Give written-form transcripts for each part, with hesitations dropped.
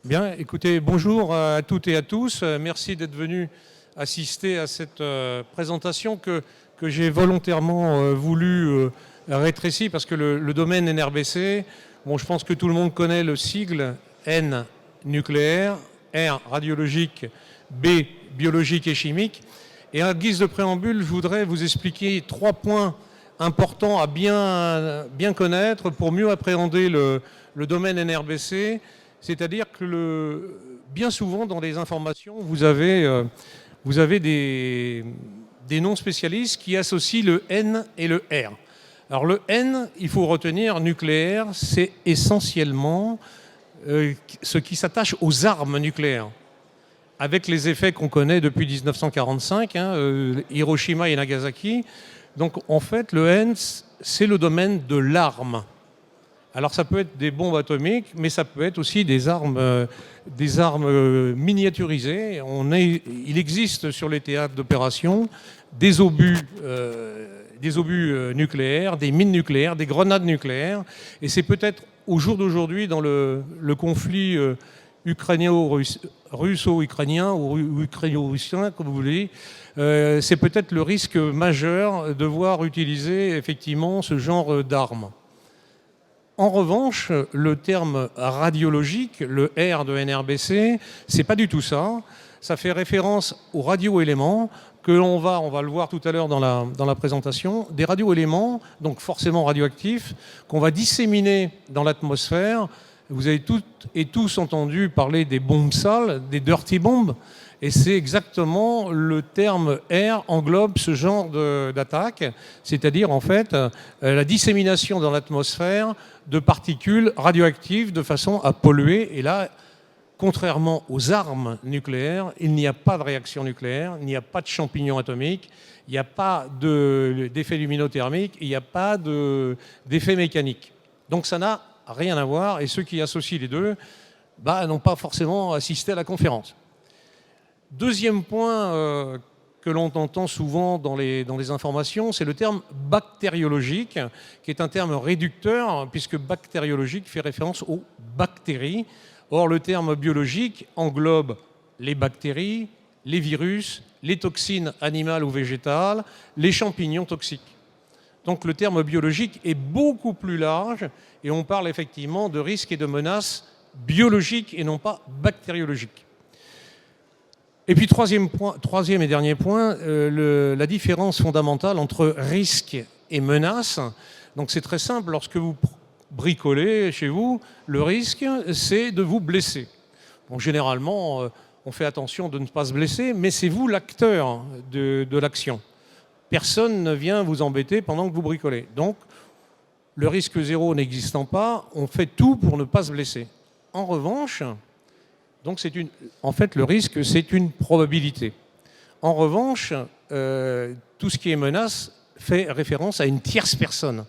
Bien, écoutez, bonjour à toutes et à tous. Merci d'être venus assister à cette présentation que j'ai volontairement voulu rétrécir parce que le domaine NRBC, bon, je pense que tout le monde connaît le sigle N nucléaire, R radiologique, B biologique et chimique. Et en guise de préambule, je voudrais vous expliquer 3 points importants à bien connaître pour mieux appréhender le domaine NRBC. C'est-à-dire que bien souvent, dans les informations, vous avez des noms spécialistes qui associent le N et le R. Alors le N, il faut retenir, nucléaire, c'est essentiellement ce qui s'attache aux armes nucléaires, avec les effets qu'on connaît depuis 1945, Hiroshima et Nagasaki. Donc en fait, le N, c'est le domaine de l'arme. Alors ça peut être des bombes atomiques, mais ça peut être aussi des armes miniaturisées. Il existe sur les théâtres d'opération des obus nucléaires, des mines nucléaires, des grenades nucléaires. Et c'est peut-être au jour d'aujourd'hui, dans le conflit russo-ukrainien ou ukraino-russien, comme vous voulez, c'est peut-être le risque majeur de voir utiliser effectivement ce genre d'armes. En revanche, le terme radiologique, le R de NRBC, c'est pas du tout ça. Ça fait référence aux radioéléments que on va le voir tout à l'heure dans la présentation, des radioéléments, donc forcément radioactifs, qu'on va disséminer dans l'atmosphère. Vous avez toutes et tous entendu parler des bombes sales, des dirty bombs, et c'est exactement le terme R englobe ce genre d'attaque, c'est-à-dire en fait la dissémination dans l'atmosphère de particules radioactives de façon à polluer. Et là, contrairement aux armes nucléaires, il n'y a pas de réaction nucléaire, il n'y a pas de champignons atomiques, il n'y a pas d'effet luminothermique, il n'y a pas d'effet mécanique. Donc ça n'a rien à voir, et ceux qui associent les deux n'ont pas forcément assisté à la conférence. Deuxième point que l'on entend souvent dans les informations, c'est le terme bactériologique, qui est un terme réducteur, puisque bactériologique fait référence aux bactéries. Or, le terme biologique englobe les bactéries, les virus, les toxines animales ou végétales, les champignons toxiques. Donc le terme biologique est beaucoup plus large, et on parle effectivement de risques et de menaces biologiques et non pas bactériologiques. Et puis troisième et dernier point, la différence fondamentale entre risque et menace. Donc c'est très simple, lorsque vous bricolez chez vous, le risque c'est de vous blesser. Bon, généralement, on fait attention de ne pas se blesser, mais c'est vous l'acteur de l'action. Personne ne vient vous embêter pendant que vous bricolez. Donc le risque zéro n'existant pas, on fait tout pour ne pas se blesser. En revanche, donc en fait, le risque, c'est une probabilité. En revanche, tout ce qui est menace fait référence à une tierce personne.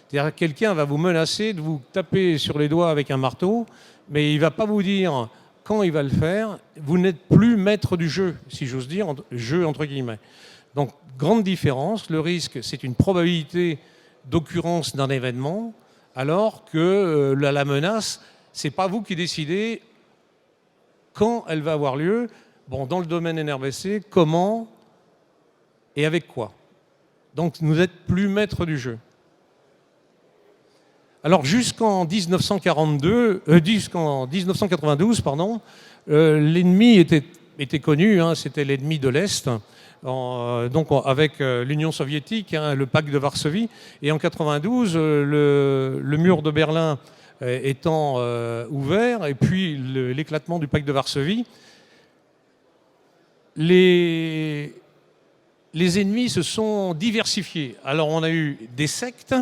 C'est-à-dire que quelqu'un va vous menacer de vous taper sur les doigts avec un marteau, mais il ne va pas vous dire quand il va le faire. Vous n'êtes plus maître du jeu, si j'ose dire, jeu entre guillemets. Donc, grande différence. Le risque, c'est une probabilité d'occurrence d'un événement, alors que la menace, ce n'est pas vous qui décidez quand elle va avoir lieu. Bon, dans le domaine NRBC, comment et avec quoi. Donc, vous n'êtes plus maître du jeu. Alors, jusqu'en 1992, l'ennemi était connu, c'était l'ennemi de l'Est, donc avec l'Union soviétique, le pacte de Varsovie. Et en 1992, le mur de Berlin étant ouvert, et puis l'éclatement du pacte de Varsovie, les ennemis se sont diversifiés. Alors on a eu des sectes,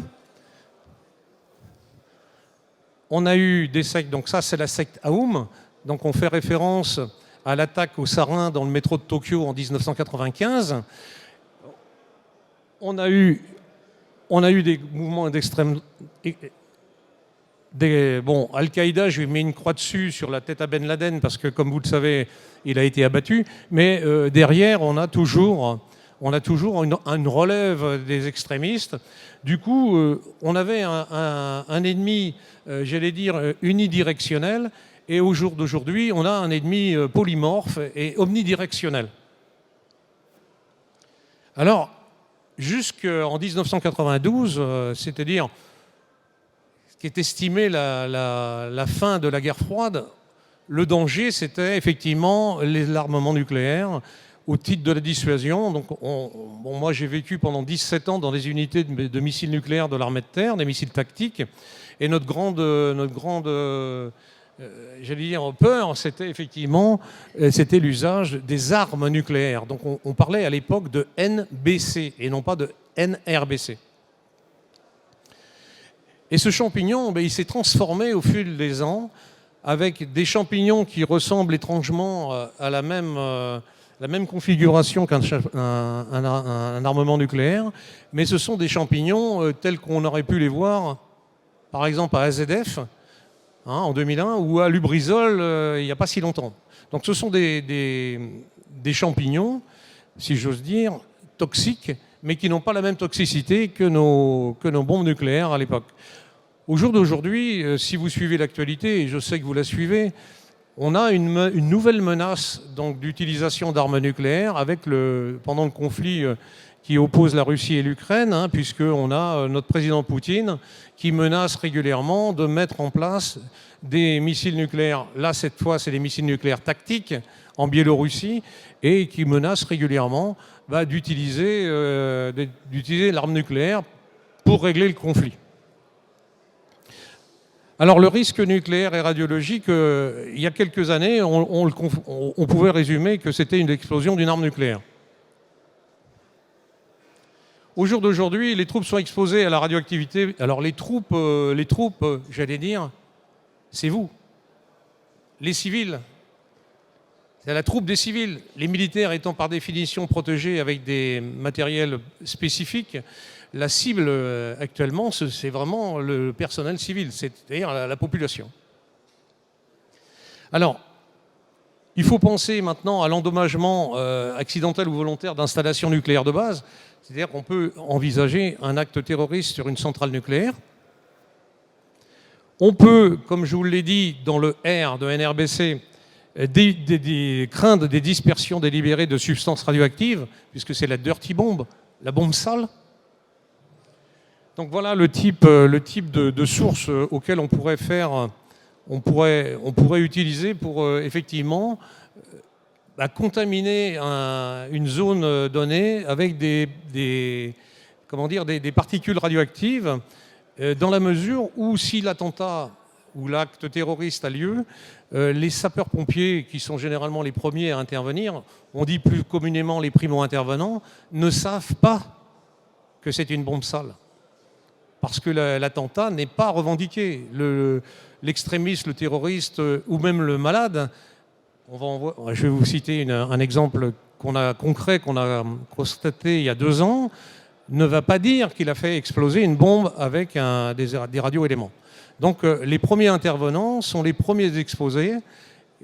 donc ça c'est la secte Aum, donc on fait référence à l'attaque aux sarins dans le métro de Tokyo en 1995. On a eu des mouvements d'extrême... Bon, Al-Qaïda, je lui mets une croix dessus sur la tête à Ben Laden parce que, comme vous le savez, il a été abattu. Mais derrière, on a toujours une relève des extrémistes. Du coup, on avait un ennemi, j'allais dire, unidirectionnel. Et au jour d'aujourd'hui, on a un ennemi polymorphe et omnidirectionnel. Alors, jusqu'en 1992, c'est-à-dire ce qui est estimé la fin de la guerre froide, le danger, c'était effectivement l'armement nucléaire au titre de la dissuasion. Donc, moi, j'ai vécu pendant 17 ans dans des unités de missiles nucléaires de l'armée de terre, des missiles tactiques. Et notre grande j'allais dire peur, c'était effectivement l'usage des armes nucléaires. Donc, on parlait à l'époque de NBC et non pas de NRBC. Et ce champignon, il s'est transformé au fil des ans avec des champignons qui ressemblent étrangement à la même configuration qu'un armement nucléaire, mais ce sont des champignons tels qu'on aurait pu les voir, par exemple, à AZF, en 2001, ou à Lubrizol, il n'y a pas si longtemps. Donc ce sont des champignons, si j'ose dire, toxiques, mais qui n'ont pas la même toxicité que nos bombes nucléaires à l'époque. Au jour d'aujourd'hui, si vous suivez l'actualité, et je sais que vous la suivez, on a une nouvelle menace d'utilisation d'armes nucléaires pendant le conflit qui oppose la Russie et l'Ukraine, puisqu'on a notre président Poutine qui menace régulièrement de mettre en place des missiles nucléaires. Là, cette fois, c'est des missiles nucléaires tactiques en Biélorussie et qui menace régulièrement d'utiliser l'arme nucléaire pour régler le conflit. Alors le risque nucléaire et radiologique, il y a quelques années, on pouvait résumer que c'était une explosion d'une arme nucléaire. Au jour d'aujourd'hui, les troupes sont exposées à la radioactivité. Alors les troupes, j'allais dire, c'est vous, les civils. C'est la troupe des civils. Les militaires étant par définition protégés avec des matériels spécifiques, la cible actuellement, c'est vraiment le personnel civil, c'est-à-dire la population. Alors, il faut penser maintenant à l'endommagement accidentel ou volontaire d'installations nucléaires de base. C'est-à-dire qu'on peut envisager un acte terroriste sur une centrale nucléaire. On peut, comme je vous l'ai dit, dans le R de NRBC, craindre des dispersions délibérées de substances radioactives, puisque c'est la dirty bomb, la bombe sale. Donc voilà le type de source auquel on pourrait utiliser pour effectivement contaminer une zone donnée avec des particules radioactives, dans la mesure où si l'attentat ou l'acte terroriste a lieu, les sapeurs-pompiers, qui sont généralement les premiers à intervenir, on dit plus communément les primo-intervenants, ne savent pas que c'est une bombe sale. Parce que l'attentat n'est pas revendiqué. L'extrémiste, le terroriste ou même le malade, je vais vous citer un exemple concret qu'on a constaté il y a 2 ans, ne va pas dire qu'il a fait exploser une bombe avec des radioéléments. Donc les premiers intervenants sont les premiers exposés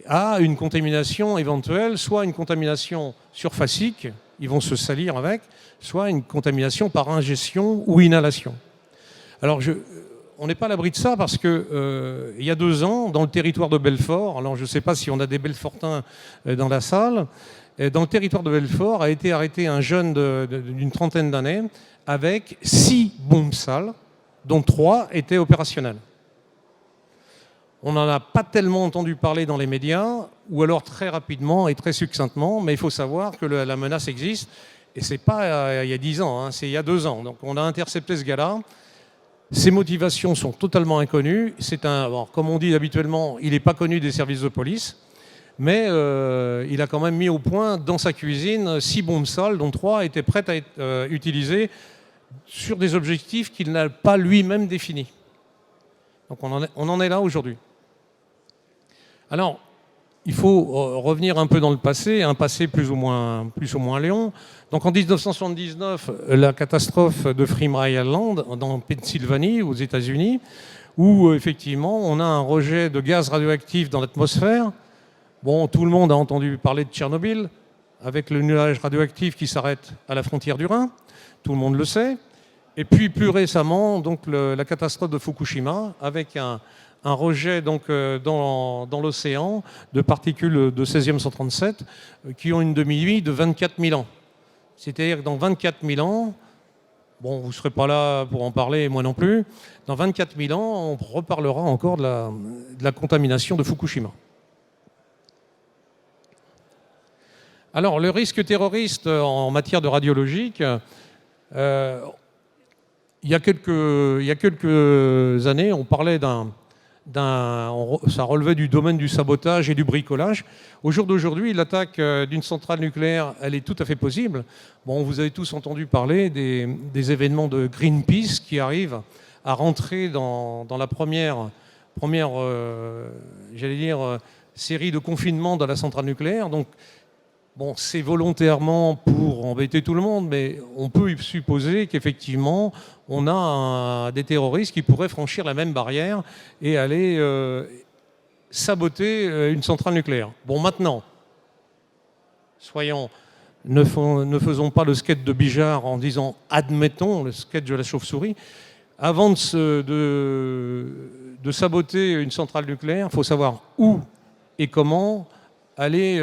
à une contamination éventuelle, soit une contamination surfacique, ils vont se salir avec, soit une contamination par ingestion ou inhalation. Alors on n'est pas à l'abri de ça parce que il y a 2 ans, dans le territoire de Belfort, alors je ne sais pas si on a des Belfortins dans la salle, dans le territoire de Belfort a été arrêté un jeune d'une trentaine d'années avec 6 bombes sales, dont 3 étaient opérationnelles. On n'en a pas tellement entendu parler dans les médias, ou alors très rapidement et très succinctement, mais il faut savoir que la menace existe, et ce n'est pas il y a 10 ans, c'est il y a 2 ans. Donc on a intercepté ce gars-là. Ses motivations sont totalement inconnues. Comme on dit habituellement, il n'est pas connu des services de police, mais il a quand même mis au point dans sa cuisine 6 bombes sales, dont 3 étaient prêtes à être utilisées sur des objectifs qu'il n'a pas lui-même définis. Donc on en est là aujourd'hui. Alors, il faut revenir un peu dans le passé, un passé plus ou moins long. Donc en 1979, la catastrophe de Three Mile Island, dans Pennsylvanie, aux États-Unis, où effectivement on a un rejet de gaz radioactif dans l'atmosphère. Bon, tout le monde a entendu parler de Tchernobyl, avec le nuage radioactif qui s'arrête à la frontière du Rhin. Tout le monde le sait. Et puis plus récemment, donc la catastrophe de Fukushima, avec un un rejet donc, dans l'océan de particules de césium 137 qui ont une demi-vie de 24 000 ans. C'est-à-dire que dans 24 000 ans, bon, vous ne serez pas là pour en parler, moi non plus, dans 24 000 ans, on reparlera encore de la contamination de Fukushima. Alors, le risque terroriste en matière de radiologique, il y a quelques années, on parlait ça relevait du domaine du sabotage et du bricolage. Au jour d'aujourd'hui, l'attaque d'une centrale nucléaire, elle est tout à fait possible. Bon, vous avez tous entendu parler des événements de Greenpeace qui arrivent à rentrer dans la première j'allais dire, série de confinement dans la centrale nucléaire. Donc, bon, c'est volontairement pour embêter tout le monde, mais on peut supposer qu'effectivement, on a des terroristes qui pourraient franchir la même barrière et aller saboter une centrale nucléaire. Bon, maintenant, ne faisons pas le sketch de Bijard en disant « admettons » le sketch de la chauve-souris. Avant de saboter une centrale nucléaire, il faut savoir où et comment aller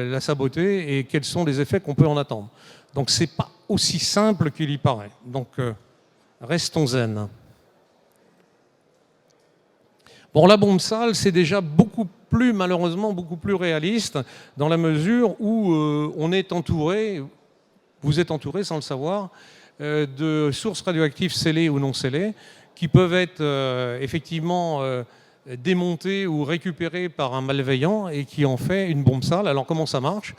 la saboter et quels sont les effets qu'on peut en attendre. Donc ce n'est pas aussi simple qu'il y paraît. Donc restons zen. Bon, la bombe sale, c'est déjà malheureusement beaucoup plus réaliste dans la mesure où on est entouré, vous êtes entouré sans le savoir, de sources radioactives scellées ou non scellées qui peuvent être effectivement démonté ou récupéré par un malveillant et qui en fait une bombe sale. Alors comment ça marche?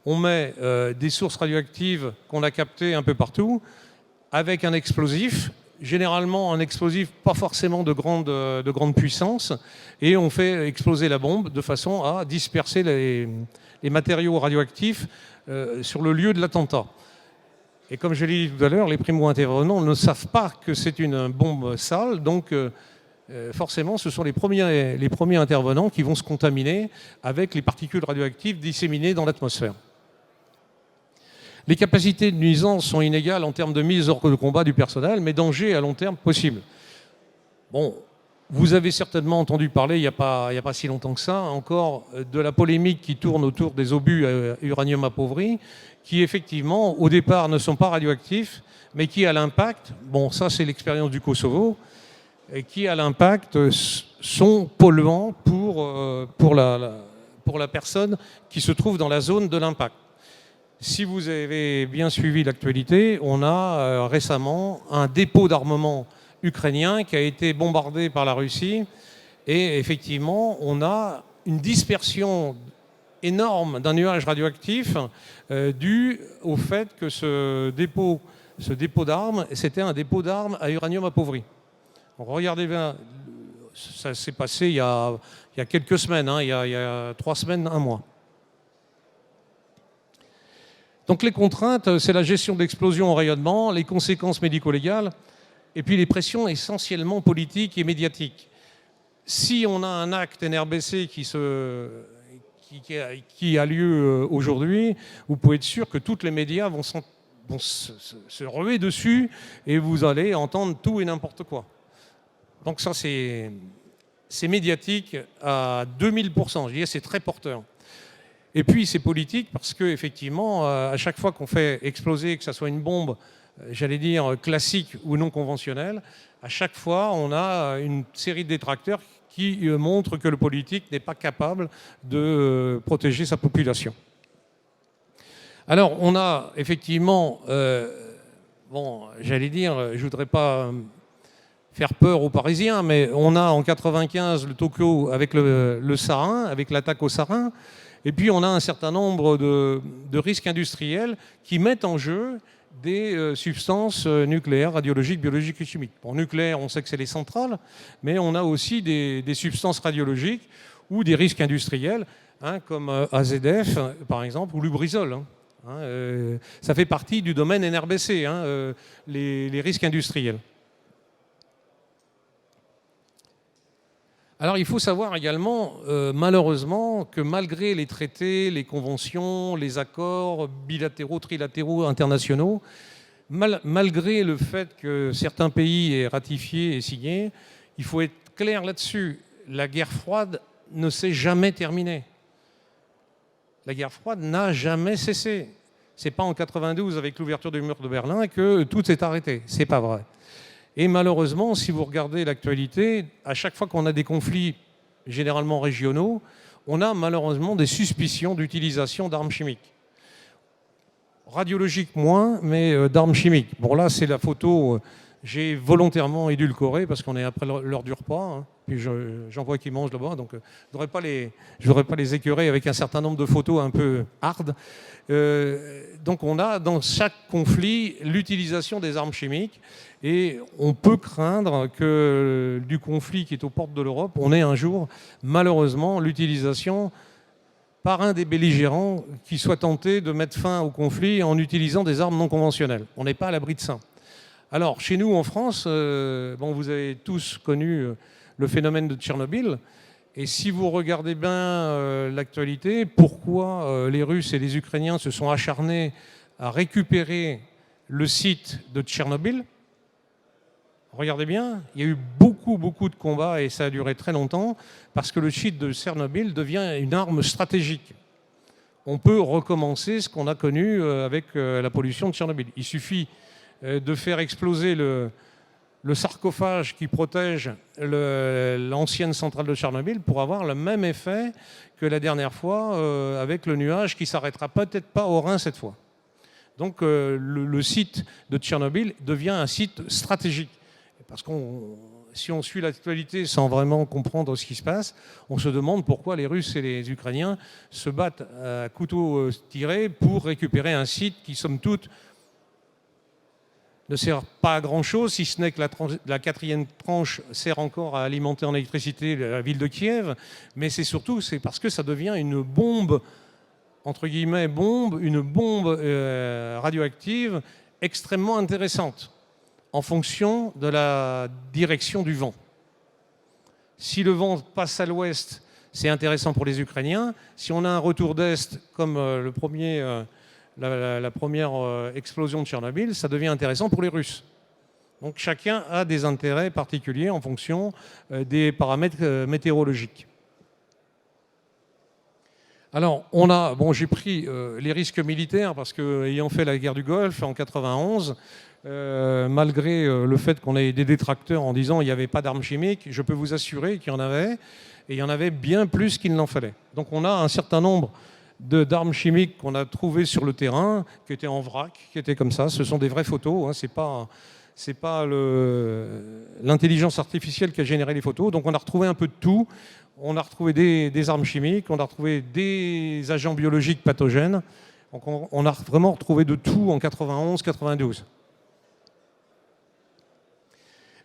On met des sources radioactives qu'on a captées un peu partout avec un explosif, généralement un explosif pas forcément de grande puissance, et on fait exploser la bombe de façon à disperser les matériaux radioactifs sur le lieu de l'attentat. Et comme je l'ai dit tout à l'heure, les primo-intervenants ne savent pas que c'est une bombe sale, donc forcément, ce sont les premiers intervenants qui vont se contaminer avec les particules radioactives disséminées dans l'atmosphère. Les capacités de nuisance sont inégales en termes de mise hors de combat du personnel, mais danger à long terme possible. Bon, vous avez certainement entendu parler, il n'y a pas si longtemps que ça, encore de la polémique qui tourne autour des obus à uranium appauvri, qui effectivement, au départ, ne sont pas radioactifs, mais qui, à l'impact, bon, ça c'est l'expérience du Kosovo, et qui, à l'impact, sont polluants pour la personne qui se trouve dans la zone de l'impact. Si vous avez bien suivi l'actualité, on a récemment un dépôt d'armement ukrainien qui a été bombardé par la Russie, et effectivement, on a une dispersion énorme d'un nuage radioactif dû au fait que ce dépôt d'armes, c'était un dépôt d'armes à uranium appauvri. Donc, regardez bien, ça s'est passé il y a quelques semaines, hein, il y a 3 semaines, 1 mois. Donc les contraintes, c'est la gestion d'explosion au rayonnement, les conséquences médico-légales, et puis les pressions essentiellement politiques et médiatiques. Si on a un acte NRBC qui a lieu aujourd'hui, vous pouvez être sûr que tous les médias vont se ruer dessus et vous allez entendre tout et n'importe quoi. Donc ça, c'est médiatique à 2000%. Je dirais c'est très porteur. Et puis c'est politique parce qu'effectivement, à chaque fois qu'on fait exploser, que ce soit une bombe, j'allais dire classique ou non conventionnelle, à chaque fois, on a une série de détracteurs qui montrent que le politique n'est pas capable de protéger sa population. Alors, on a effectivement, bon, j'allais dire, je ne voudrais pas faire peur aux Parisiens, mais on a en 95 le Tokyo avec le sarin, avec l'attaque au sarin, et puis on a un certain nombre de risques industriels qui mettent en jeu des substances nucléaires, radiologiques, biologiques et chimiques. Pour nucléaire, on sait que c'est les centrales, mais on a aussi des substances radiologiques ou des risques industriels, hein, comme AZF, par exemple, ou Lubrizol. Ça fait partie du domaine NRBC, hein, les risques industriels. Alors il faut savoir également, malheureusement, que malgré les traités, les conventions, les accords bilatéraux, trilatéraux, internationaux, malgré le fait que certains pays aient ratifié et signé, il faut être clair là-dessus. la guerre froide ne s'est jamais terminée. La guerre froide n'a jamais cessé. C'est pas en 92 avec l'ouverture du mur de Berlin que tout s'est arrêté. C'est pas vrai. Et malheureusement, si vous regardez l'actualité, à chaque fois qu'on a des conflits généralement régionaux, on a malheureusement des suspicions d'utilisation d'armes chimiques. Radiologiques moins, mais d'armes chimiques. Bon là, c'est la photo, j'ai volontairement édulcoré parce qu'on est après l'heure du repas. Hein. Puis j'en vois qui mangent là-bas, donc je ne voudrais pas les écœurer avec un certain nombre de photos un peu hard. Donc on a dans chaque conflit l'utilisation des armes chimiques et on peut craindre que du conflit qui est aux portes de l'Europe, on ait un jour malheureusement l'utilisation par un des belligérants qui soit tenté de mettre fin au conflit en utilisant des armes non conventionnelles. On n'est pas à l'abri de ça. Alors, chez nous, en France, vous avez tous connu le phénomène de Tchernobyl. Et si vous regardez bien l'actualité, pourquoi les Russes et les Ukrainiens se sont acharnés à récupérer le site de Tchernobyl? Regardez bien, il y a eu beaucoup de combats et ça a duré très longtemps parce que le site de Tchernobyl devient une arme stratégique. On peut recommencer ce qu'on a connu avec la pollution de Tchernobyl. Il suffit de faire exploser le sarcophage qui protège l'ancienne centrale de Tchernobyl pour avoir le même effet que la dernière fois avec le nuage qui ne s'arrêtera peut-être pas au Rhin cette fois. Donc le site de Tchernobyl devient un site stratégique. Parce que si on suit l'actualité sans vraiment comprendre ce qui se passe, on se demande pourquoi les Russes et les Ukrainiens se battent à couteau tiré pour récupérer un site qui, somme toute, ne sert pas à grand-chose, si ce n'est que la quatrième tranche sert encore à alimenter en électricité la ville de Kiev. Mais c'est parce que ça devient une bombe, entre guillemets, une bombe radioactive extrêmement intéressante, en fonction de la direction du vent. Si le vent passe à l'ouest, c'est intéressant pour les Ukrainiens. Si on a un retour d'est, comme la première explosion de Tchernobyl, ça devient intéressant pour les Russes. Donc chacun a des intérêts particuliers en fonction des paramètres météorologiques. Alors, j'ai pris les risques militaires parce que, ayant fait la guerre du Golfe en 91, malgré le fait qu'on ait des détracteurs en disant qu'il n'y avait pas d'armes chimiques, je peux vous assurer qu'il y en avait, et il y en avait bien plus qu'il n'en fallait. Donc on a un certain nombre d'armes chimiques qu'on a trouvées sur le terrain, qui étaient en vrac, qui étaient comme ça. Ce sont des vraies photos, hein, c'est pas l'intelligence artificielle qui a généré les photos. Donc on a retrouvé un peu de tout. On a retrouvé des armes chimiques, on a retrouvé des agents biologiques pathogènes. Donc on a vraiment retrouvé de tout en 91-92.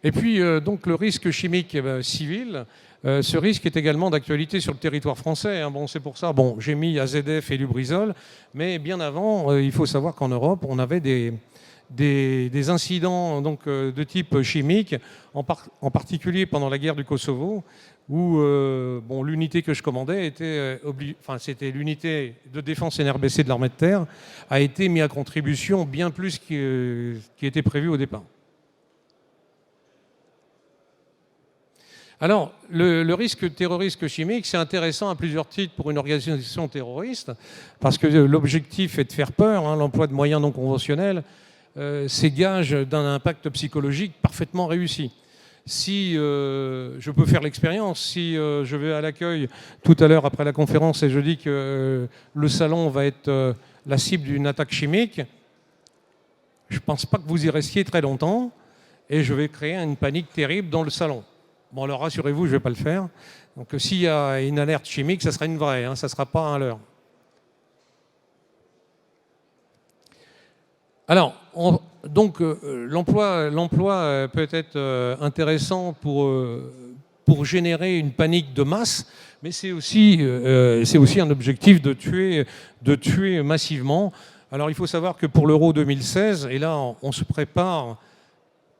Et puis, donc, le risque chimique civil, ce risque est également d'actualité sur le territoire français. Hein. Bon, c'est pour ça, j'ai mis AZF et Lubrizol, mais bien avant, il faut savoir qu'en Europe, on avait des incidents donc, de type chimique, en particulier pendant la guerre du Kosovo, où l'unité que je commandais c'était l'unité de défense NRBC de l'armée de terre, a été mise à contribution bien plus qui était prévu au départ. Alors, le risque terroriste chimique, c'est intéressant à plusieurs titres pour une organisation terroriste, parce que l'objectif est de faire peur, hein, l'emploi de moyens non conventionnels, c'est gage d'un impact psychologique parfaitement réussi. Si je peux faire l'expérience, si je vais à l'accueil tout à l'heure après la conférence et je dis que le salon va être la cible d'une attaque chimique, je ne pense pas que vous y restiez très longtemps et je vais créer une panique terrible dans le salon. Bon, alors rassurez-vous, je ne vais pas le faire. Donc s'il y a une alerte chimique, ça sera une vraie, hein, ça ne sera pas un leurre. Alors, l'emploi peut être intéressant pour générer une panique de masse, mais c'est aussi un objectif de tuer massivement. Alors il faut savoir que pour l'Euro 2016, et là on se prépare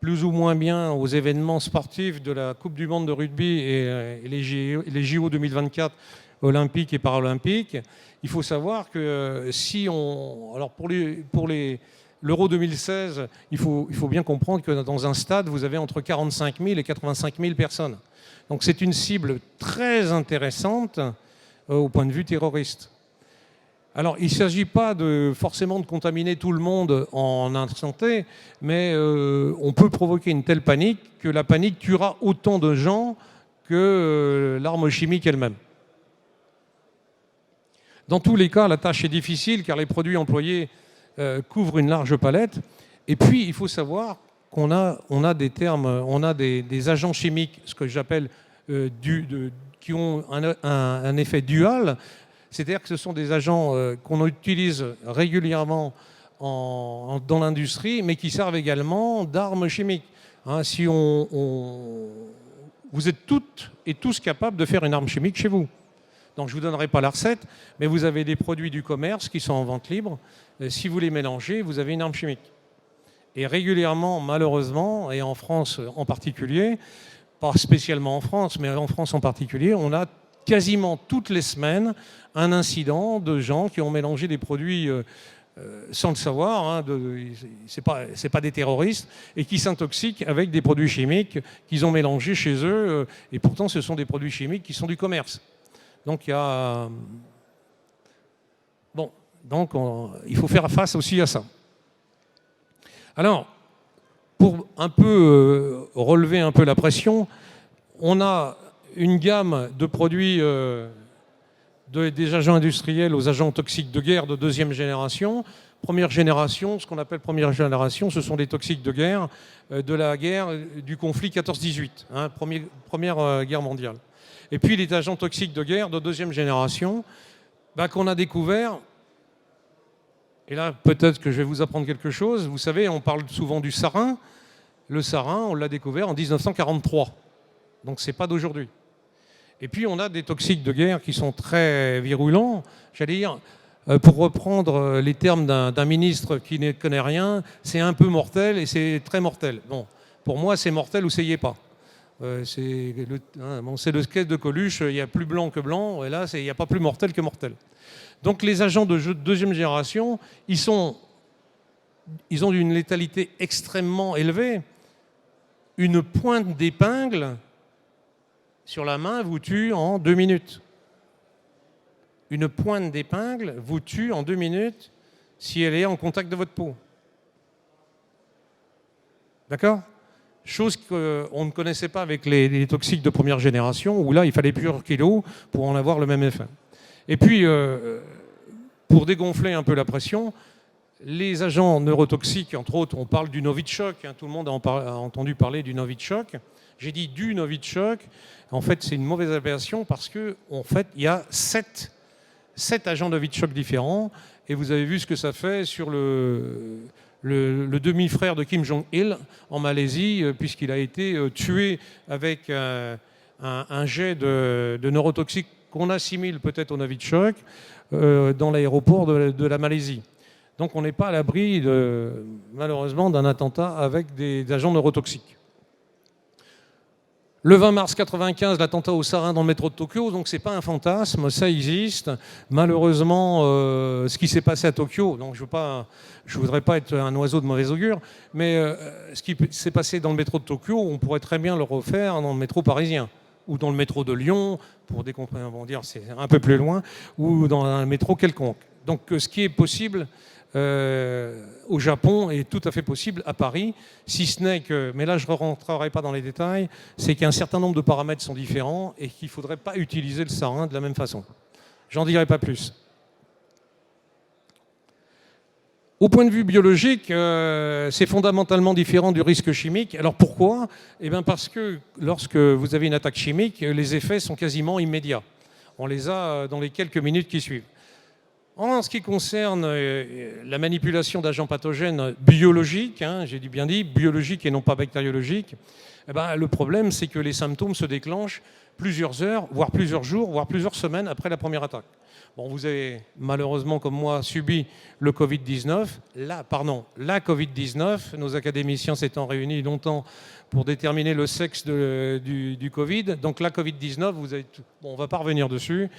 plus ou moins bien aux événements sportifs de la Coupe du Monde de rugby et les JO 2024 olympiques et paralympiques, il faut savoir que alors pour les L'Euro 2016, il faut bien comprendre que dans un stade, vous avez entre 45 000 et 85 000 personnes. Donc c'est une cible très intéressante au point de vue terroriste. Alors, il ne s'agit pas forcément de contaminer tout le monde en instant T, mais on peut provoquer une telle panique que la panique tuera autant de gens que l'arme chimique elle-même. Dans tous les cas, la tâche est difficile car les produits employés couvrent une large palette. Et puis, il faut savoir qu'on a des termes, on a des agents chimiques, ce que j'appelle qui ont un effet dual. C'est-à-dire que ce sont des agents qu'on utilise régulièrement dans l'industrie, mais qui servent également d'armes chimiques. Hein, si vous êtes toutes et tous capables de faire une arme chimique chez vous. Donc je ne vous donnerai pas la recette, mais vous avez des produits du commerce qui sont en vente libre. Si vous les mélangez, vous avez une arme chimique. Et régulièrement, malheureusement, et en France en particulier, pas spécialement en France, mais en France en particulier, on a quasiment toutes les semaines un incident de gens qui ont mélangé des produits sans le savoir, hein, c'est pas des terroristes, et qui s'intoxiquent avec des produits chimiques qu'ils ont mélangés chez eux, et pourtant ce sont des produits chimiques qui sont du commerce. Donc il y a... Bon, donc il faut faire face aussi à ça. Alors, pour un peu relever un peu la pression, on a une gamme de produits des agents industriels aux agents toxiques de guerre de deuxième génération. Première génération, ce qu'on appelle première génération, ce sont des toxiques de guerre de la guerre du conflit 14-18, hein, première guerre mondiale. Et puis les agents toxiques de guerre de deuxième génération qu'on a découvert. Et là, peut-être que je vais vous apprendre quelque chose. Vous savez, on parle souvent du sarin. Le sarin, on l'a découvert en 1943. Donc ce n'est pas d'aujourd'hui. Et puis on a des toxiques de guerre qui sont très virulents. J'allais dire, pour reprendre les termes d'un ministre qui ne connaît rien, c'est un peu mortel et c'est très mortel. Bon, pour moi, c'est mortel ou ça y est pas. C'est le sketch de Coluche, il y a plus blanc que blanc, et là, il n'y a pas plus mortel que mortel. Donc les agents de deuxième génération, ils ont une létalité extrêmement élevée. Une pointe d'épingle sur la main vous tue en 2 minutes. Une pointe d'épingle vous tue en 2 minutes si elle est en contact de votre peau. D'accord ? Chose qu'on ne connaissait pas avec les toxiques de première génération, où là, il fallait plusieurs kilos pour en avoir le même effet. Et puis, pour dégonfler un peu la pression, les agents neurotoxiques, entre autres, on parle du Novichok, hein, tout le monde a entendu parler du Novichok. J'ai dit du Novichok. En fait, c'est une mauvaise appellation parce qu'en fait, il y a 7 agents Novichok différents. Et vous avez vu ce que ça fait sur le demi-frère de Kim Jong-il en Malaisie, puisqu'il a été tué avec un jet de neurotoxique qu'on assimile peut-être au Novichok dans l'aéroport de la Malaisie. Donc on n'est pas à l'abri, malheureusement, d'un attentat avec des agents neurotoxiques. Le 20 mars 1995, l'attentat au sarin dans le métro de Tokyo, donc c'est pas un fantasme, ça existe. Malheureusement, ce qui s'est passé à Tokyo, donc je voudrais pas être un oiseau de mauvais augure, mais ce qui s'est passé dans le métro de Tokyo, on pourrait très bien le refaire dans le métro parisien, ou dans le métro de Lyon, pour décomprendre, on va dire c'est un peu plus loin, ou dans un métro quelconque. Donc ce qui est possible au Japon est tout à fait possible à Paris, si ce n'est que, mais là je ne rentrerai pas dans les détails, c'est qu'un certain nombre de paramètres sont différents et qu'il ne faudrait pas utiliser le sarin de la même façon. J'en dirai pas plus. Au point de vue biologique, c'est fondamentalement différent du risque chimique. Alors pourquoi ? Eh bien parce que lorsque vous avez une attaque chimique, les effets sont quasiment immédiats. On les a dans les quelques minutes qui suivent. En ce qui concerne la manipulation d'agents pathogènes biologiques, hein, j'ai bien dit biologiques et non pas bactériologiques, eh ben, le problème c'est que les symptômes se déclenchent plusieurs heures, voire plusieurs jours, voire plusieurs semaines après la première attaque. Bon, vous avez malheureusement comme moi subi le Covid-19, la Covid-19, nos académiciens s'étant réunis longtemps pour déterminer le sexe du Covid. Donc la Covid-19, on ne va pas revenir dessus.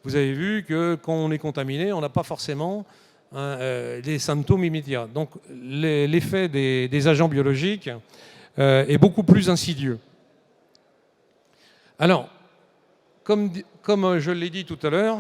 Vous avez vu que quand on est contaminé, on n'a pas forcément hein, des symptômes immédiats. Donc l'effet des agents biologiques est beaucoup plus insidieux. Alors, comme je l'ai dit tout à l'heure,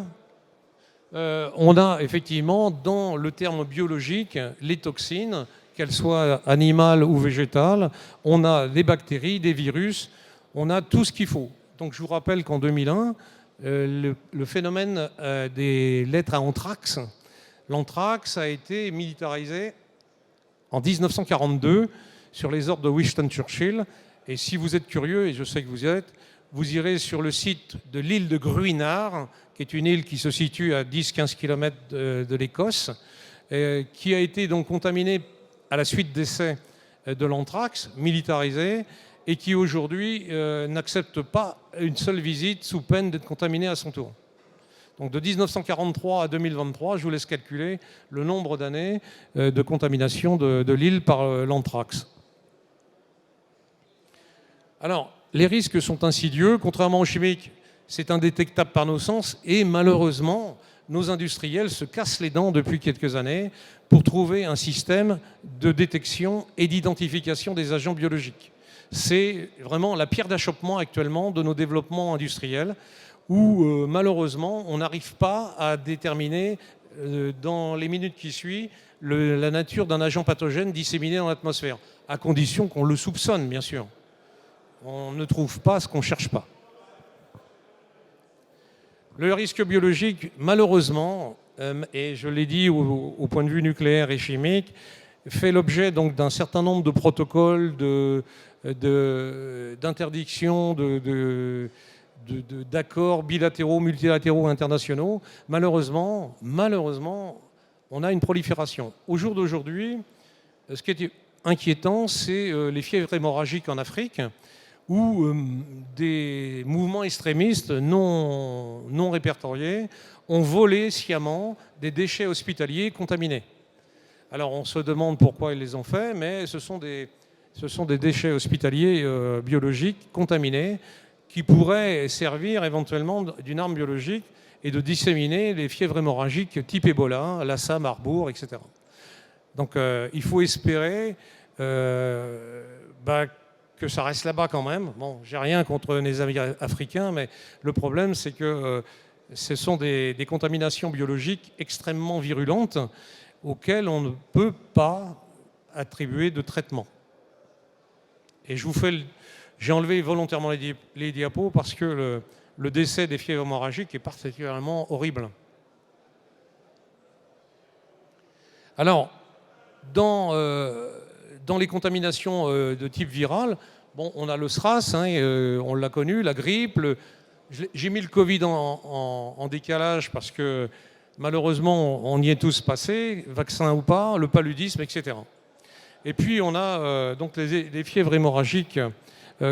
on a effectivement dans le terme biologique les toxines, qu'elles soient animales ou végétales, on a des bactéries, des virus, on a tout ce qu'il faut. Donc je vous rappelle qu'en 2001, le phénomène des lettres à anthrax, l'anthrax a été militarisé en 1942 sur les ordres de Winston Churchill. Et si vous êtes curieux, et je sais que vous y êtes, vous irez sur le site de l'île de Gruinard, qui est une île qui se situe à 10-15 km de l'Écosse, qui a été donc contaminée à la suite d'essais de l'anthrax, militarisé, et qui aujourd'hui n'accepte pas une seule visite sous peine d'être contaminé à son tour. Donc de 1943 à 2023, je vous laisse calculer le nombre d'années de contamination de l'île par l'anthrax. Alors, les risques sont insidieux. Contrairement aux chimiques, c'est indétectable par nos sens et malheureusement, nos industriels se cassent les dents depuis quelques années pour trouver un système de détection et d'identification des agents biologiques. C'est vraiment la pierre d'achoppement actuellement de nos développements industriels où malheureusement, on n'arrive pas à déterminer dans les minutes qui suivent la nature d'un agent pathogène disséminé dans l'atmosphère, à condition qu'on le soupçonne, bien sûr. On ne trouve pas ce qu'on ne cherche pas. Le risque biologique, malheureusement, et je l'ai dit au point de vue nucléaire et chimique, fait l'objet donc d'un certain nombre de protocoles, d'interdictions, d'accords bilatéraux, multilatéraux, internationaux. Malheureusement, on a une prolifération. Au jour d'aujourd'hui, ce qui est inquiétant, c'est les fièvres hémorragiques en Afrique, où des mouvements extrémistes non répertoriés ont volé sciemment des déchets hospitaliers contaminés. Alors on se demande pourquoi ils les ont fait, mais ce sont des déchets hospitaliers biologiques contaminés qui pourraient servir éventuellement d'une arme biologique et de disséminer les fièvres hémorragiques type Ebola, Lassa, Marbourg, etc. Donc il faut espérer que ça reste là-bas quand même. Bon, j'ai rien contre les amis africains, mais le problème, c'est que ce sont des contaminations biologiques extrêmement virulentes auxquelles on ne peut pas attribuer de traitement. Et j'ai enlevé volontairement les diapos parce que le décès des fièvres hémorragiques est particulièrement horrible. Alors, dans les contaminations de type viral, bon, on a le SRAS, hein, on l'a connu, la grippe. J'ai mis le Covid en décalage parce que malheureusement, on y est tous passés, vaccin ou pas, le paludisme, etc. Et puis, on a donc les fièvres hémorragiques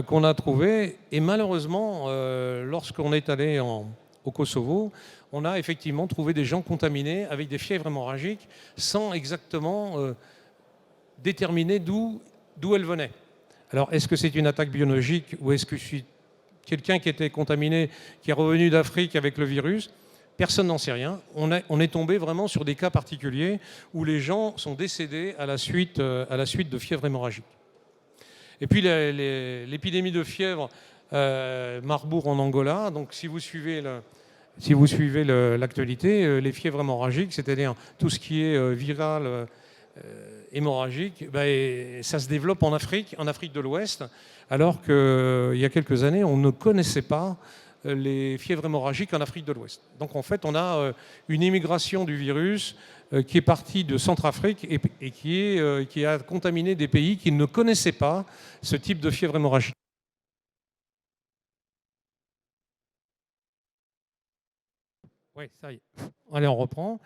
qu'on a trouvées. Et malheureusement, lorsqu'on est allé au Kosovo, on a effectivement trouvé des gens contaminés avec des fièvres hémorragiques sans exactement déterminer d'où elles venaient. Alors, est-ce que c'est une attaque biologique ou est-ce que je suis quelqu'un qui était contaminé, qui est revenu d'Afrique avec le virus? Personne n'en sait rien. On est tombé vraiment sur des cas particuliers où les gens sont décédés à la suite de fièvre hémorragique. Et puis l'épidémie de fièvre Marbourg en Angola. Donc si vous suivez l'actualité, les fièvres hémorragiques, c'est-à-dire tout ce qui est viral hémorragique, ça se développe en Afrique de l'Ouest, alors qu'il y a quelques années, on ne connaissait pas les fièvres hémorragiques en Afrique de l'Ouest. Donc en fait, on a une immigration du virus qui est partie de Centrafrique et qui a contaminé des pays qui ne connaissaient pas ce type de fièvre hémorragique. Oui, ça y est. Allez, on reprend.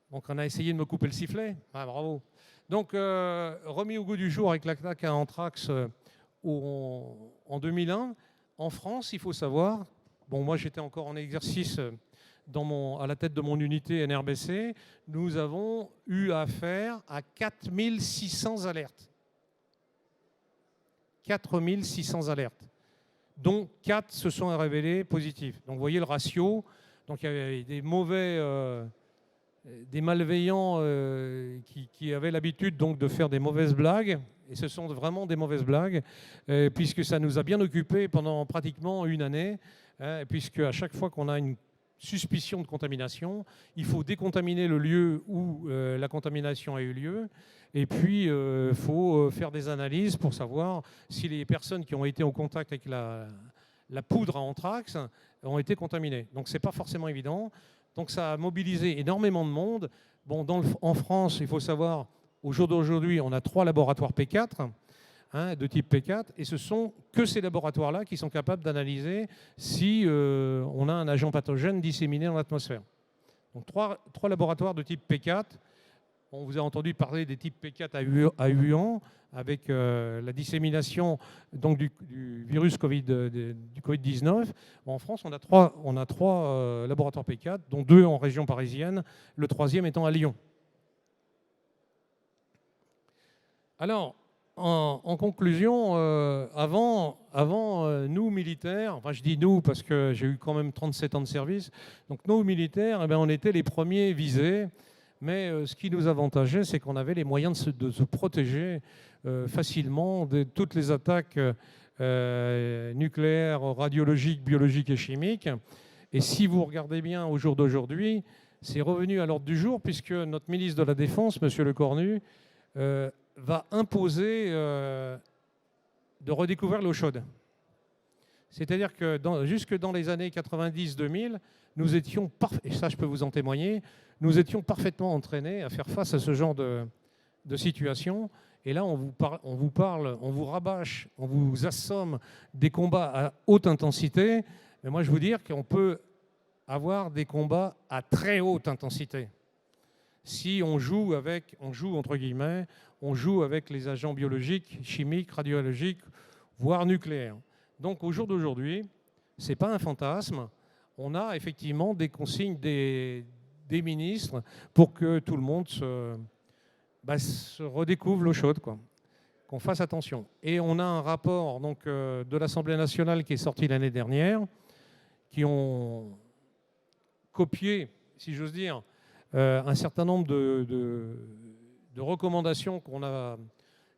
Donc on a essayé de me couper le sifflet. Ah, bravo. Donc remis au goût du jour avec l'attaque à anthrax en 2001. En France, il faut savoir, bon, moi j'étais encore en exercice à la tête de mon unité NRBC, nous avons eu affaire à 4600 alertes. 4600 alertes, dont 4 se sont révélées positives. Donc vous voyez le ratio, donc il y avait des des malveillants qui avaient l'habitude donc de faire des mauvaises blagues, et ce sont vraiment des mauvaises blagues, puisque ça nous a bien occupés pendant pratiquement une année, puisque à chaque fois qu'on a une suspicion de contamination, il faut décontaminer le lieu où la contamination a eu lieu, et puis il faut faire des analyses pour savoir si les personnes qui ont été en contact avec la poudre à anthrax ont été contaminées. Donc c'est pas forcément évident. Donc ça a mobilisé énormément de monde. Bon, en France, il faut savoir, au jour d'aujourd'hui, on a 3 laboratoires P4, de type P4, et ce sont que ces laboratoires-là qui sont capables d'analyser si on a un agent pathogène disséminé dans l'atmosphère. Donc 3 laboratoires de type P4. On vous a entendu parler des types P4 à Wuhan, avec la dissémination donc, du virus du Covid-19. En France, on a trois laboratoires P4, dont 2 en région parisienne, le 3e étant à Lyon. Alors, en conclusion, avant nous, militaires, enfin je dis nous parce que j'ai eu quand même 37 ans de service, donc nous, militaires, eh bien, on était les premiers visés. Mais ce qui nous avantageait, c'est qu'on avait les moyens de se protéger facilement de toutes les attaques nucléaires, radiologiques, biologiques et chimiques. Et si vous regardez bien au jour d'aujourd'hui, c'est revenu à l'ordre du jour puisque notre ministre de la Défense, M. Lecornu, va imposer de redécouvrir l'eau chaude. C'est-à-dire que jusque dans les années 90-2000, nous étions, et ça je peux vous en témoigner, nous étions parfaitement entraînés à faire face à ce genre de situation. Et là, on vous parle, on vous rabâche, on vous assomme des combats à haute intensité. Mais moi, je veux dire qu'on peut avoir des combats à très haute intensité. Si on joue entre guillemets, on joue avec les agents biologiques, chimiques, radiologiques, voire nucléaires. Donc, au jour d'aujourd'hui, ce n'est pas un fantasme. On a effectivement des consignes des ministres pour que tout le monde se redécouvre l'eau chaude, quoi. Qu'on fasse attention. Et on a un rapport donc, de l'Assemblée nationale qui est sorti l'année dernière, qui ont copié, si j'ose dire, un certain nombre de recommandations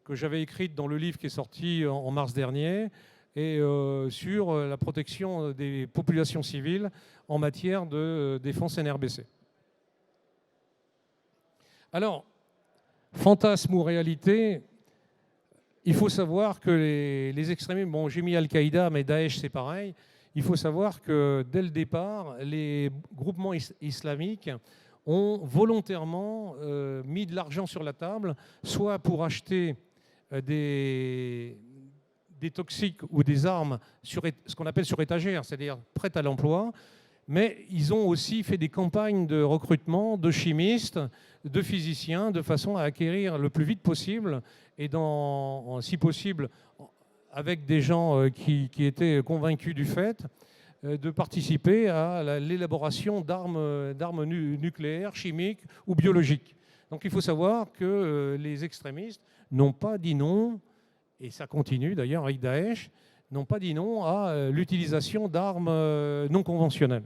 que j'avais écrites dans le livre qui est sorti en mars dernier, et sur la protection des populations civiles en matière de défense NRBC. Alors, fantasme ou réalité, il faut savoir que les extrémistes, bon, j'ai mis Al-Qaïda, mais Daesh c'est pareil, il faut savoir que dès le départ, les groupements islamiques ont volontairement mis de l'argent sur la table, soit pour acheter des toxiques ou des armes, ce qu'on appelle sur étagère, c'est-à-dire prêtes à l'emploi, mais ils ont aussi fait des campagnes de recrutement de chimistes, de physiciens, de façon à acquérir le plus vite possible, et si possible, avec des gens qui étaient convaincus du fait, de participer à l'élaboration d'armes nucléaires, chimiques ou biologiques. Donc il faut savoir que les extrémistes n'ont pas dit non, et ça continue d'ailleurs avec Daesh, n'ont pas dit non à l'utilisation d'armes non conventionnelles.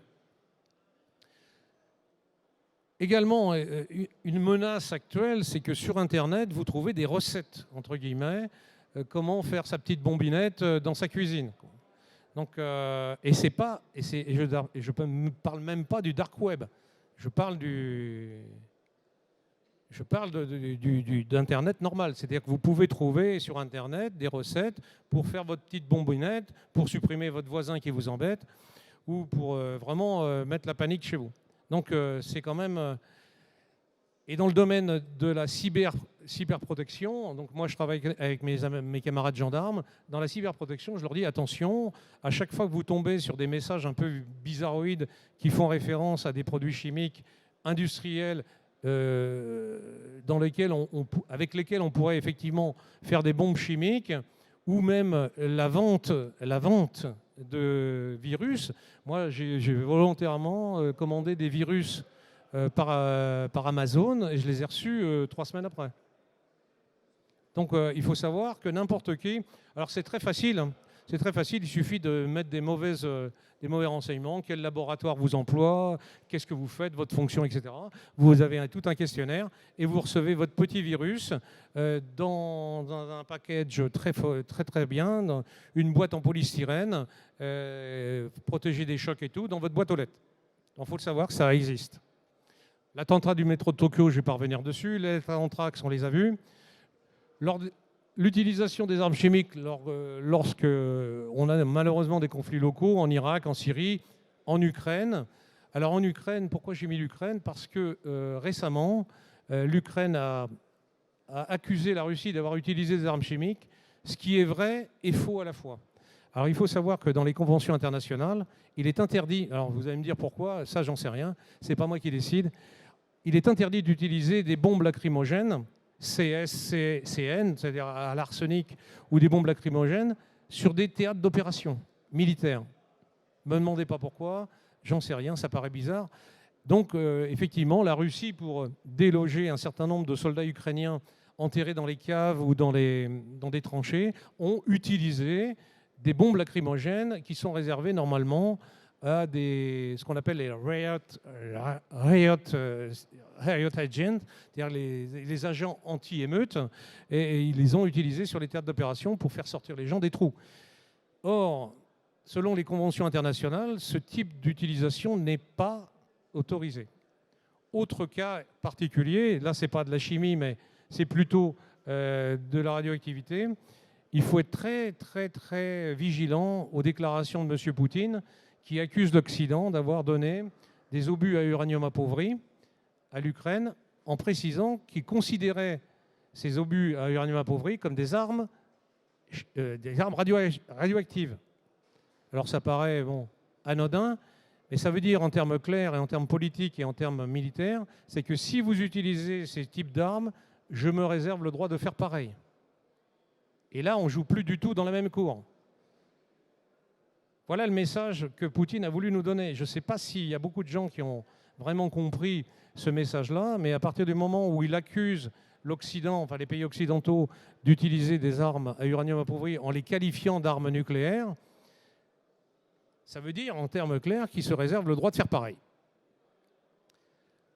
Également, une menace actuelle, c'est que sur Internet, vous trouvez des recettes, entre guillemets, comment faire sa petite bombinette dans sa cuisine. Donc, je ne parle même pas du dark web, je parle d'Internet normal. C'est-à-dire que vous pouvez trouver sur Internet des recettes pour faire votre petite bombinette, pour supprimer votre voisin qui vous embête, ou pour vraiment mettre la panique chez vous. Donc c'est quand même... Et dans le domaine de la cyberprotection, donc moi je travaille avec mes camarades gendarmes, dans la cyberprotection, je leur dis attention, à chaque fois que vous tombez sur des messages un peu bizarroïdes qui font référence à des produits chimiques industriels avec lesquels on pourrait effectivement faire des bombes chimiques, ou même la vente de virus. Moi, j'ai volontairement commandé des virus par Amazon et je les ai reçus 3 semaines après. Donc, il faut savoir que n'importe qui... Alors, c'est très facile. Hein. C'est très facile, il suffit de mettre des mauvais renseignements, quel laboratoire vous emploie, qu'est-ce que vous faites, votre fonction, etc. Vous avez tout un questionnaire et vous recevez votre petit virus dans un package très bien, dans une boîte en polystyrène, protégée des chocs et tout, dans votre boîte aux lettres. Donc il faut le savoir que ça existe. L'attentat du métro de Tokyo, je ne vais pas revenir dessus. Les lettres anthrax, on les a vus. L'utilisation des armes chimiques lorsque on a malheureusement des conflits locaux en Irak, en Syrie, en Ukraine. Alors en Ukraine, pourquoi j'ai mis l'Ukraine? Parce que récemment, l'Ukraine a accusé la Russie d'avoir utilisé des armes chimiques, ce qui est vrai et faux à la fois. Alors il faut savoir que dans les conventions internationales, il est interdit, alors vous allez me dire pourquoi, ça j'en sais rien, c'est pas moi qui décide, il est interdit d'utiliser des bombes lacrymogènes, CN, c'est-à-dire à l'arsenic, ou des bombes lacrymogènes, sur des théâtres d'opération militaires. Ne me demandez pas pourquoi, j'en sais rien, ça paraît bizarre. Donc effectivement, la Russie, pour déloger un certain nombre de soldats ukrainiens enterrés dans les caves ou dans des tranchées, ont utilisé des bombes lacrymogènes qui sont réservées normalement à ce qu'on appelle les riot agents, c'est-à-dire les agents anti-émeutes, et ils les ont utilisés sur les théâtres d'opération pour faire sortir les gens des trous. Or, selon les conventions internationales, ce type d'utilisation n'est pas autorisé. Autre cas particulier, là c'est pas de la chimie, mais c'est plutôt de la radioactivité. Il faut être très vigilant aux déclarations de M. Poutine qui accuse l'Occident d'avoir donné des obus à uranium appauvri à l'Ukraine en précisant qu'il considérait ces obus à uranium appauvri comme des armes radioactives. Alors ça paraît anodin, mais ça veut dire en termes clairs et en termes politiques et en termes militaires, c'est que si vous utilisez ces types d'armes, je me réserve le droit de faire pareil. Et là, on ne joue plus du tout dans la même cour. Voilà le message que Poutine a voulu nous donner. Je ne sais pas s'il y a beaucoup de gens qui ont vraiment compris ce message-là, mais à partir du moment où il accuse l'Occident, enfin les pays occidentaux, d'utiliser des armes à uranium appauvri en les qualifiant d'armes nucléaires, ça veut dire, en termes clairs, qu'il se réserve le droit de faire pareil.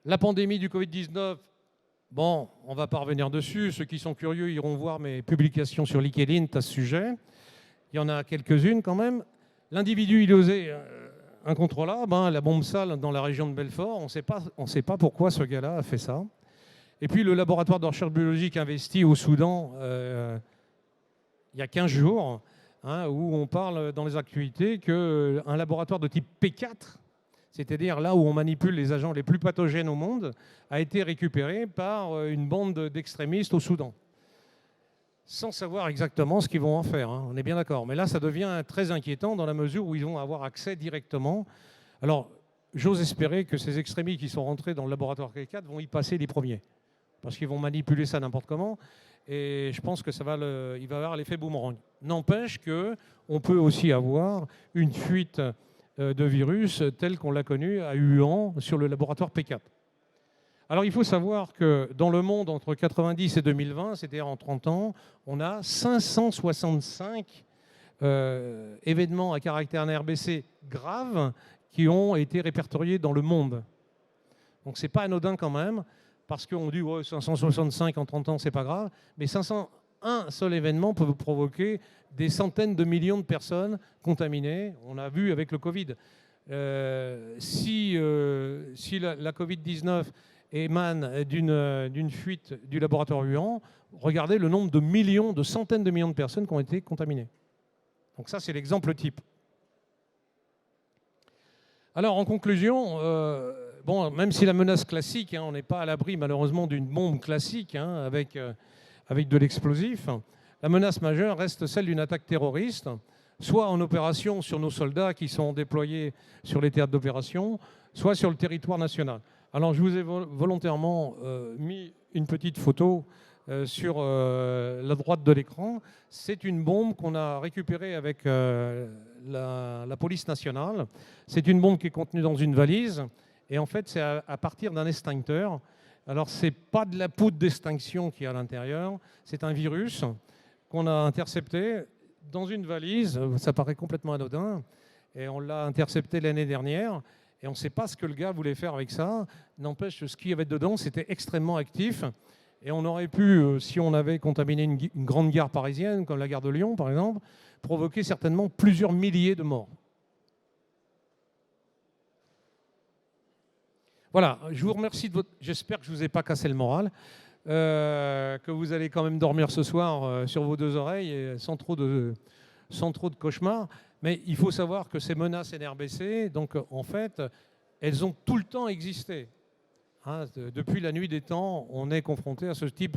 La pandémie du Covid-19, bon, on ne va pas revenir dessus. Ceux qui sont curieux iront voir mes publications sur LinkedIn à ce sujet. Il y en a quelques-unes quand même. L'individu, il osait incontrôlable, la bombe sale dans la région de Belfort. On ne sait pas pourquoi ce gars-là a fait ça. Et puis le laboratoire de recherche biologique investi au Soudan, il y a 15 jours, où on parle dans les actualités qu'un laboratoire de type P4, c'est-à-dire là où on manipule les agents les plus pathogènes au monde, a été récupéré par une bande d'extrémistes au Soudan. Sans savoir exactement ce qu'ils vont en faire, on est bien d'accord. Mais là, ça devient très inquiétant dans la mesure où ils vont avoir accès directement. Alors, j'ose espérer que ces extrémistes qui sont rentrés dans le laboratoire K4 vont y passer les premiers. Parce qu'ils vont manipuler ça n'importe comment. Et je pense que il va avoir l'effet boomerang. N'empêche qu'on peut aussi avoir une fuite de virus telle qu'on l'a connue à Wuhan sur le laboratoire P4. Alors il faut savoir que dans le monde, entre 90 et 2020, c'est-à-dire en 30 ans, on a 565 événements à caractère NRBC graves qui ont été répertoriés dans le monde. Donc c'est pas anodin quand même, parce qu'on dit ouais, 565 en 30 ans, c'est pas grave, mais 501 seul événement peut provoquer des centaines de millions de personnes contaminées. On a vu avec le Covid. Si la Covid-19 émane d'une fuite du laboratoire Wuhan, regardez le nombre de millions, de centaines de millions de personnes qui ont été contaminées. Donc ça, c'est l'exemple type. Alors, en conclusion, même si la menace classique, on n'est pas à l'abri malheureusement d'une bombe classique avec de l'explosif, la menace majeure reste celle d'une attaque terroriste, soit en opération sur nos soldats qui sont déployés sur les théâtres d'opération, soit sur le territoire national. Alors, je vous ai volontairement mis une petite photo sur la droite de l'écran. C'est une bombe qu'on a récupérée avec la police nationale. C'est une bombe qui est contenue dans une valise. Et en fait, c'est à partir d'un extincteur. Alors, ce n'est pas de la poudre d'extinction qui est à l'intérieur. C'est un virus qu'on a intercepté dans une valise. Ça paraît complètement anodin. Et on l'a intercepté l'année dernière. Et on ne sait pas ce que le gars voulait faire avec ça. N'empêche, ce qu'il y avait dedans, c'était extrêmement actif. Et on aurait pu, si on avait contaminé une grande gare parisienne, comme la gare de Lyon par exemple, provoquer certainement plusieurs milliers de morts. Voilà, je vous remercie de votre... J'espère que je ne vous ai pas cassé le moral, que vous allez quand même dormir ce soir sur vos deux oreilles et sans trop de cauchemars. Mais il faut savoir que ces menaces NRBC, donc en fait, elles ont tout le temps existé. Hein, depuis la nuit des temps, on est confronté à ce type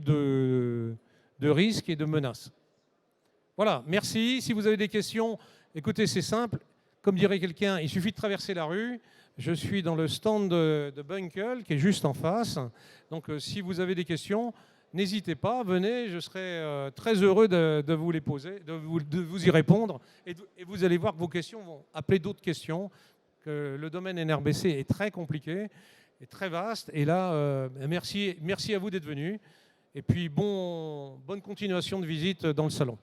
de risques et de menaces. Voilà, merci. Si vous avez des questions, écoutez, c'est simple. Comme dirait quelqu'un, il suffit de traverser la rue. Je suis dans le stand de Bunkel, qui est juste en face. Donc, si vous avez des questions, n'hésitez pas, venez. Je serai très heureux de vous les poser, de vous y répondre. Et vous allez voir que vos questions vont appeler d'autres questions. Que le domaine NRBC est très compliqué, est très vaste. Et là, merci à vous d'être venus. Et puis, bonne continuation de visite dans le salon.